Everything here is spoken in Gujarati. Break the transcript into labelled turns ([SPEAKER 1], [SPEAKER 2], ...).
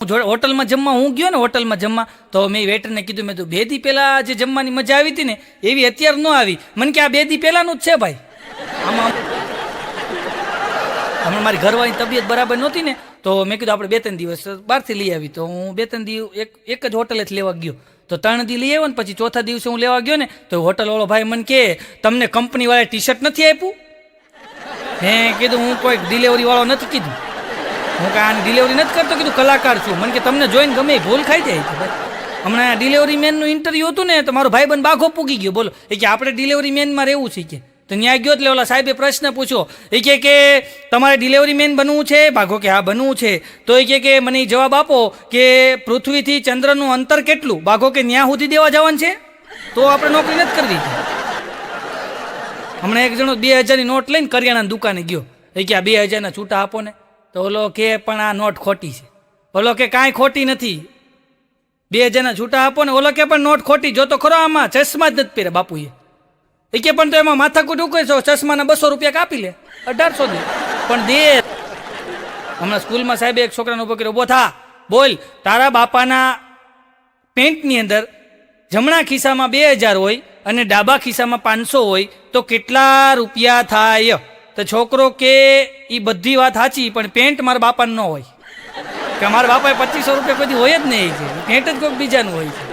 [SPEAKER 1] હોટલમાં જમવા હું ગયો ને હોટલમાં જમવા તો મેં વેટરને કીધું મેં તો 2 દી પહેલાં જે જમવાની મજા આવી હતી ને એવી અત્યારે ન આવી. મને કે આ 2 દી પહેલાંનું જ છે ભાઈ. આમાં હમણાં મારી ઘરવાળી તબિયત બરાબર નહોતી ને તો મેં કીધું આપણે 2-3 દિવસ બહારથી લઈ આવી. તો હું 2-3 દિવસ એક જ હોટલેથી લેવા ગયો. તો 3 દી લઈ આવ્યો ને પછી ચોથા દિવસે હું લેવા ગયો ને તો હોટલવાળો ભાઈ મને કહે તમને કંપનીવાળાએ ટી-શર્ટ નથી આપ્યું? મેં કીધું હું કોઈ ડિલિવરીવાળો નથી કીધું, હું કાંઈ આની ડિલિવરી નથી કરતો, કીધું કલાકાર છું. મને કે તમને જોઈને ગમે એ ભૂલ ખાઈ જાય છે ભાઈ. હમણાં ડિલિવરી મેનનું ઇન્ટરવ્યૂ હતું ને તો મારો ભાઈબંધ બાઘો પૂગી ગયો. બોલો એ કે આપણે ડિલિવરી મેનમાં રહેવું છે કે તો ત્યાં ગયો એટલે ઓલા સાહેબે પ્રશ્ન પૂછ્યો. એ કે તમારે ડિલિવરી મેન બનવું છે? બાઘો કે હા બનવું છે. તો એ કે મને જવાબ આપો કે પૃથ્વીથી ચંદ્રનું અંતર કેટલું? બાઘો કે ન્યા સુધી દેવા જવાનું છે તો આપણે નોકરી નથી કરવી. હમણાં એક જણો 2000ની નોટ લઈને કરિયાણાની દુકાને ગયો. એ કે આ 2000ના છૂટા આપો ને. તો ઓલો કે પણ આ નોટ ખોટી છે. ઓલો કે કાંઈ ખોટી નથી, 2000ના છૂટા આપો ને. ઓલો કે પણ નોટ ખોટી, જો તો ખરો આમાં ચશ્મા જ નથી પહેર્યા બાપુએ. એ કે પણ તો એમાં માથાકૂટ ઉકે છો, ચશ્માના 200 રૂપિયા કાપી લે, 1800 દે પણ દે. હમણાં સ્કૂલમાં સાહેબે એક છોકરાને ઉભો કર્યો, ઉભો થા, બોલ તારા બાપાના પેન્ટની અંદર જમણા ખિસ્સામાં 2000 હોય અને ડાબા ખિસ્સામાં 500 હોય તો કેટલા રૂપિયા થાય? તો છોકરો કે એ બધી વાત સાચી પણ પેન્ટ મારા બાપાને ન હોય કે મારા બાપાએ 2500 રૂપિયા કોઈ હોય જ નહીં, પેન્ટ જ કોઈક બીજાનું હોય છે.